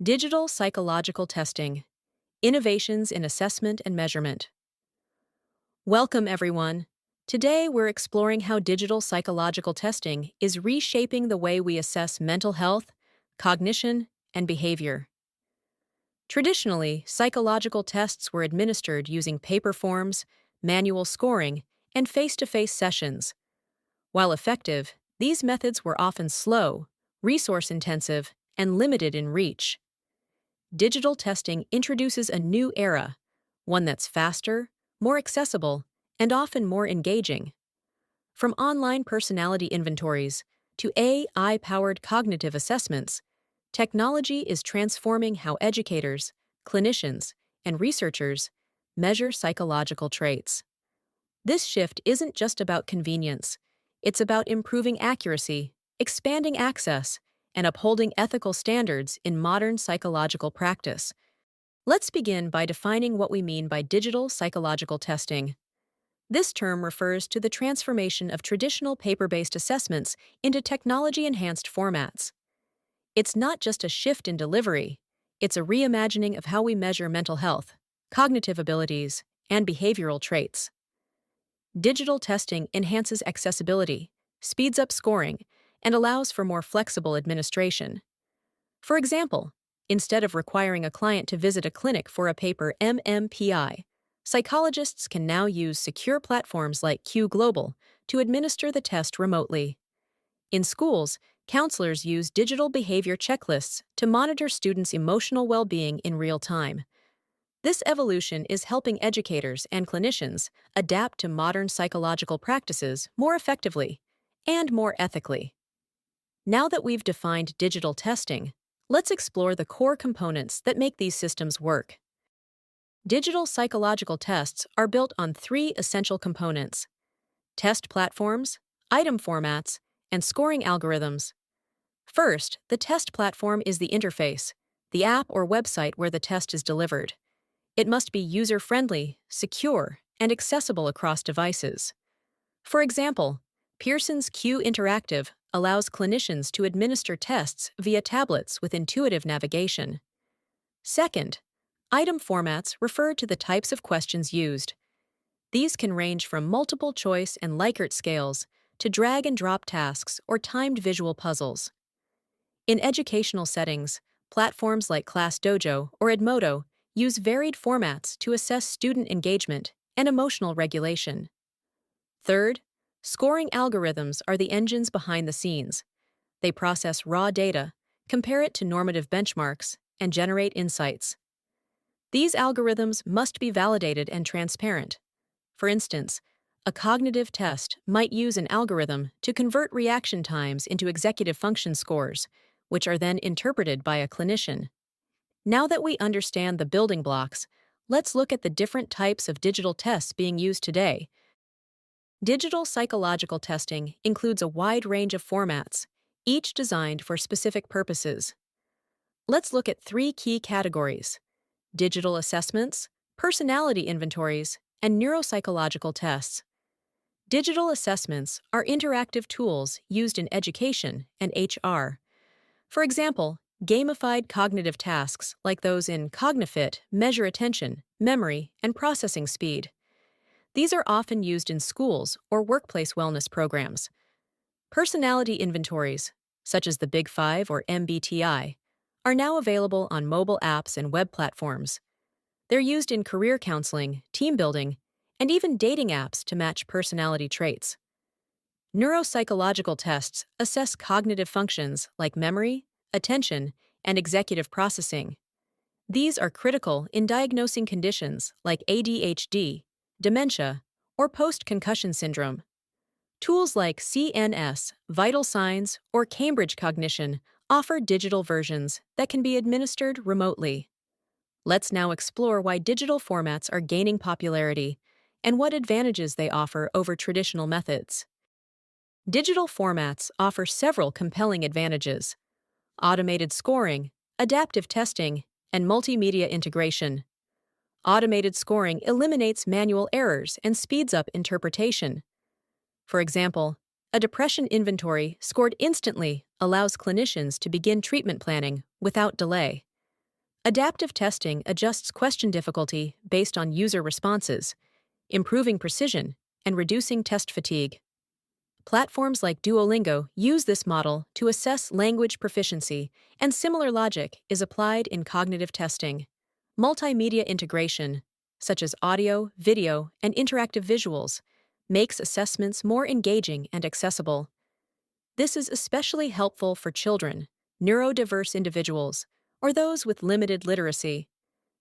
Digital psychological testing, innovations in assessment and measurement. Welcome, everyone. Today, we're exploring how digital psychological testing is reshaping the way we assess mental health, cognition, and behavior. Traditionally, psychological tests were administered using paper forms, manual scoring, and face to face sessions. While effective, these methods were often slow, resource intensive, and limited in reach. Digital testing introduces a new era, one that's faster, more accessible, and often more engaging. From online personality inventories to AI-powered cognitive assessments, technology is transforming how educators, clinicians, and researchers measure psychological traits. This shift isn't just about convenience, it's about improving accuracy, expanding access, and upholding ethical standards in modern psychological practice. Let's begin by defining what we mean by digital psychological testing. This term refers to the transformation of traditional paper-based assessments into technology-enhanced formats. It's not just a shift in delivery, it's a reimagining of how we measure mental health, cognitive abilities, and behavioral traits. Digital testing enhances accessibility, speeds up scoring, and allows for more flexible administration. For example, instead of requiring a client to visit a clinic for a paper MMPI, psychologists can now use secure platforms like Q Global to administer the test remotely. In schools, counselors use digital behavior checklists to monitor students' emotional well-being in real time. This evolution is helping educators and clinicians adapt to modern psychological practices more effectively and more ethically. Now that we've defined digital testing, let's explore the core components that make these systems work. Digital psychological tests are built on three essential components: test platforms, item formats, and scoring algorithms. First, the test platform is the interface, the app or website where the test is delivered. It must be user-friendly, secure, and accessible across devices. For example, Pearson's Q Interactive allows clinicians to administer tests via tablets with intuitive navigation. Second, item formats refer to the types of questions used. These can range from multiple choice and Likert scales to drag-and-drop tasks or timed visual puzzles. In educational settings, platforms like ClassDojo or Edmodo use varied formats to assess student engagement and emotional regulation. Third, scoring algorithms are the engines behind the scenes. They process raw data, compare it to normative benchmarks, and generate insights. These algorithms must be validated and transparent. For instance, a cognitive test might use an algorithm to convert reaction times into executive function scores, which are then interpreted by a clinician. Now that we understand the building blocks, let's look at the different types of digital tests being used today. Digital psychological testing includes a wide range of formats, each designed for specific purposes. Let's look at three key categories: digital assessments, personality inventories, and neuropsychological tests. Digital assessments are interactive tools used in education and HR. For example, gamified cognitive tasks like those in CogniFit measure attention, memory, and processing speed. These are often used in schools or workplace wellness programs. Personality inventories, such as the Big Five or MBTI, are now available on mobile apps and web platforms. They're used in career counseling, team building, and even dating apps to match personality traits. Neuropsychological tests assess cognitive functions like memory, attention, and executive processing. These are critical in diagnosing conditions like ADHD, dementia, or post-concussion syndrome. Tools like CNS, Vital Signs, or Cambridge Cognition offer digital versions that can be administered remotely. Let's now explore why digital formats are gaining popularity and what advantages they offer over traditional methods. Digital formats offer several compelling advantages: automated scoring, adaptive testing, and multimedia integration. Automated scoring eliminates manual errors and speeds up interpretation. For example, a depression inventory scored instantly allows clinicians to begin treatment planning without delay. Adaptive testing adjusts question difficulty based on user responses, improving precision and reducing test fatigue. Platforms like Duolingo use this model to assess language proficiency, and similar logic is applied in cognitive testing. Multimedia integration, such as audio, video, and interactive visuals, makes assessments more engaging and accessible. This is especially helpful for children, neurodiverse individuals, or those with limited literacy.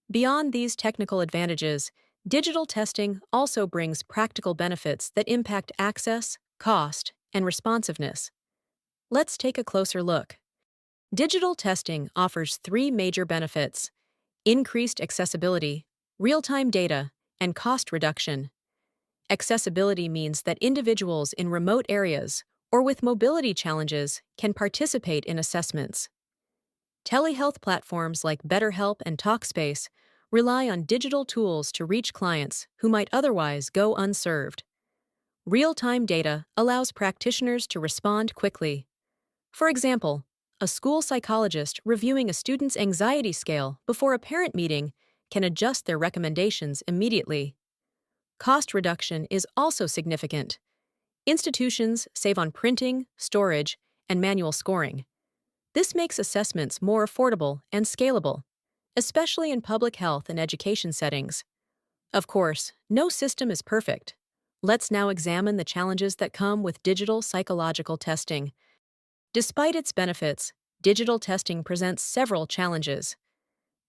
Beyond these technical advantages, digital testing also brings practical benefits that impact access, cost, and responsiveness. Let's take a closer look. Digital testing offers three major benefits: increased accessibility, real-time data, and cost reduction. Accessibility means that individuals in remote areas or with mobility challenges can participate in assessments. Telehealth platforms like BetterHelp and Talkspace rely on digital tools to reach clients who might otherwise go unserved. Real-time data allows practitioners to respond quickly. For example, a school psychologist reviewing a student's anxiety scale before a parent meeting can adjust their recommendations immediately. Cost reduction is also significant. Institutions save on printing, storage, and manual scoring. This makes assessments more affordable and scalable, especially in public health and education settings. Of course, no system is perfect. Let's now examine the challenges that come with digital psychological testing. Despite its benefits, digital testing presents several challenges: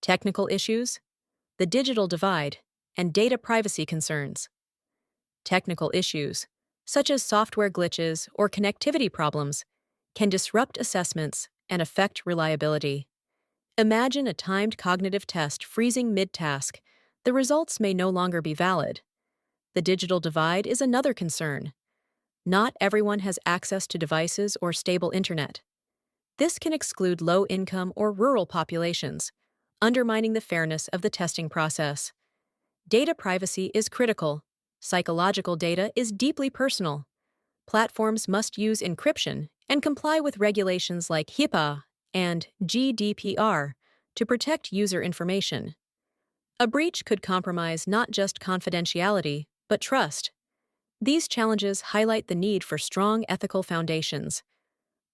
technical issues, the digital divide, and data privacy concerns. Technical issues, such as software glitches or connectivity problems, can disrupt assessments and affect reliability. Imagine a timed cognitive test freezing mid-task. The results may no longer be valid. The digital divide is another concern. Not everyone has access to devices or stable internet. This can exclude low-income or rural populations, undermining the fairness of the testing process. Data privacy is critical. Psychological data is deeply personal. Platforms must use encryption and comply with regulations like HIPAA and GDPR to protect user information. A breach could compromise not just confidentiality, but trust. These challenges highlight the need for strong ethical foundations.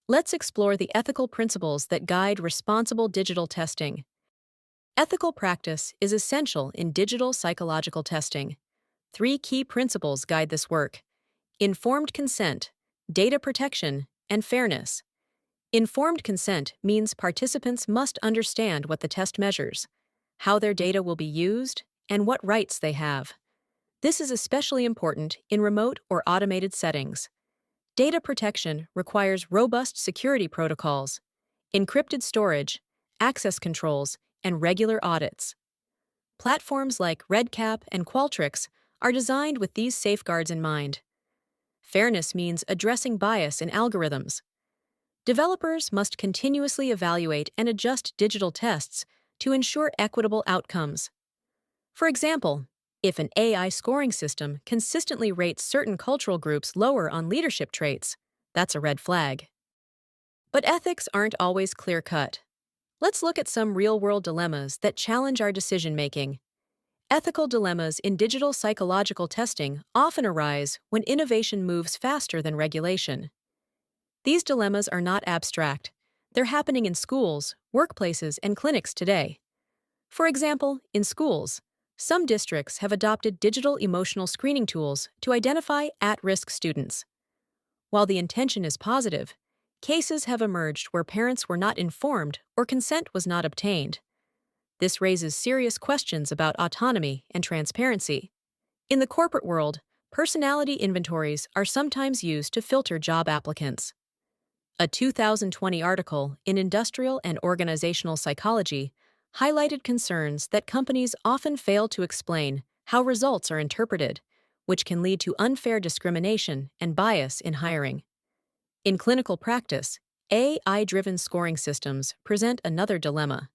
Let's explore the ethical principles that guide responsible digital testing. Ethical practice is essential in digital psychological testing. Three key principles guide this work: informed consent, data protection, and fairness. Informed consent means participants must understand what the test measures, how their data will be used, and what rights they have. This is especially important in remote or automated settings. Data protection requires robust security protocols, encrypted storage, access controls, and regular audits. Platforms like RedCap and Qualtrics are designed with these safeguards in mind. Fairness means addressing bias in algorithms. Developers must continuously evaluate and adjust digital tests to ensure equitable outcomes. For example, if an AI scoring system consistently rates certain cultural groups lower on leadership traits, that's a red flag. But ethics aren't always clear-cut. Let's look at some real-world dilemmas that challenge our decision-making. Ethical dilemmas in digital psychological testing often arise when innovation moves faster than regulation. These dilemmas are not abstract. They're happening in schools, workplaces, and clinics today. For example, in schools, some districts have adopted digital emotional screening tools to identify at-risk students. While the intention is positive, cases have emerged where parents were not informed or consent was not obtained. This raises serious questions about autonomy and transparency. In the corporate world, personality inventories are sometimes used to filter job applicants. A 2020 article in Industrial and Organizational Psychology highlighted concerns that companies often fail to explain how results are interpreted, which can lead to unfair discrimination and bias in hiring. In clinical practice, AI-driven scoring systems present another dilemma.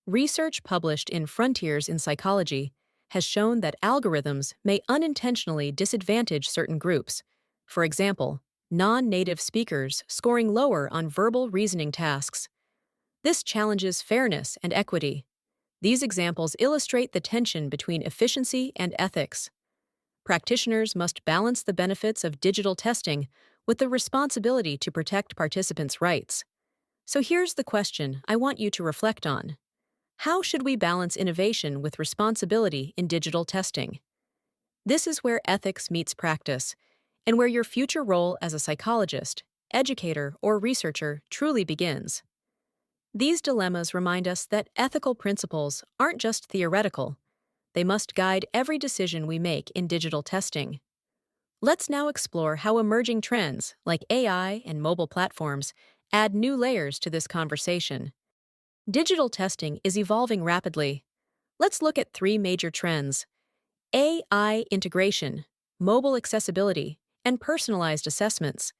Research published in Frontiers in Psychology has shown that algorithms may unintentionally disadvantage certain groups. For example, non-native speakers scoring lower on verbal reasoning tasks. This challenges fairness and equity. These examples illustrate the tension between efficiency and ethics. Practitioners must balance the benefits of digital testing with the responsibility to protect participants' rights. So here's the question I want you to reflect on. How should we balance innovation with responsibility in digital testing? This is where ethics meets practice, and where your future role as a psychologist, educator, or researcher truly begins. These dilemmas remind us that ethical principles aren't just theoretical, they must guide every decision we make in digital testing. Let's now explore how emerging trends like AI and mobile platforms add new layers to this conversation. Digital testing is evolving rapidly. Let's look at three major trends: AI integration, mobile accessibility, and personalized assessments.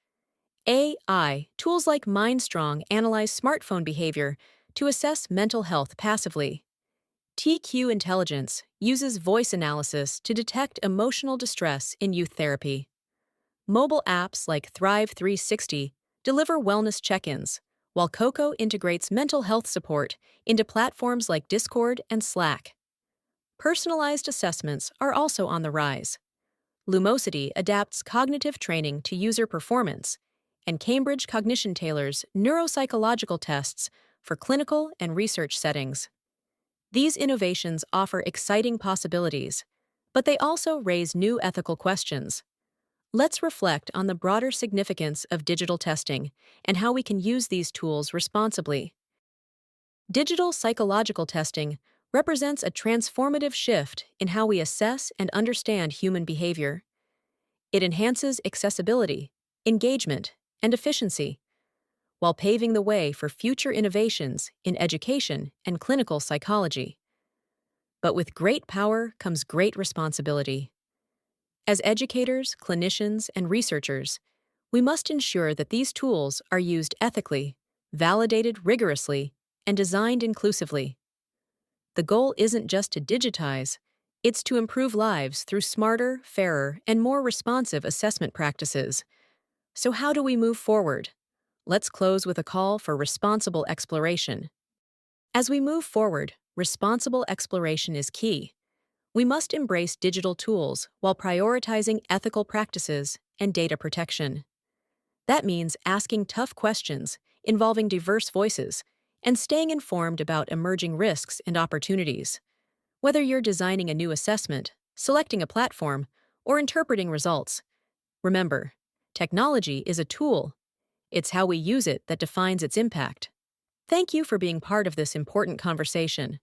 AI tools like MindStrong analyze smartphone behavior to assess mental health passively. TQ Intelligence uses voice analysis to detect emotional distress in youth therapy. Mobile apps like Thrive 360 deliver wellness check-ins, while Coco integrates mental health support into platforms like Discord and Slack. Personalized assessments are also on the rise. Lumosity adapts cognitive training to user performance, and Cambridge Cognition tailors neuropsychological tests for clinical and research settings. These innovations offer exciting possibilities, but they also raise new ethical questions. Let's reflect on the broader significance of digital testing and how we can use these tools responsibly. Digital psychological testing represents a transformative shift in how we assess and understand human behavior. It enhances accessibility, engagement, and efficiency, while paving the way for future innovations in education and clinical psychology. But with great power comes great responsibility. As educators, clinicians, and researchers, we must ensure that these tools are used ethically, validated rigorously, and designed inclusively. The goal isn't just to digitize, it's to improve lives through smarter, fairer, and more responsive assessment practices. So how do we move forward? Let's close with a call for responsible exploration. As we move forward, responsible exploration is key. We must embrace digital tools while prioritizing ethical practices and data protection. That means asking tough questions, involving diverse voices, and staying informed about emerging risks and opportunities. Whether you're designing a new assessment, selecting a platform, or interpreting results, remember, technology is a tool. It's how we use it that defines its impact. Thank you for being part of this important conversation.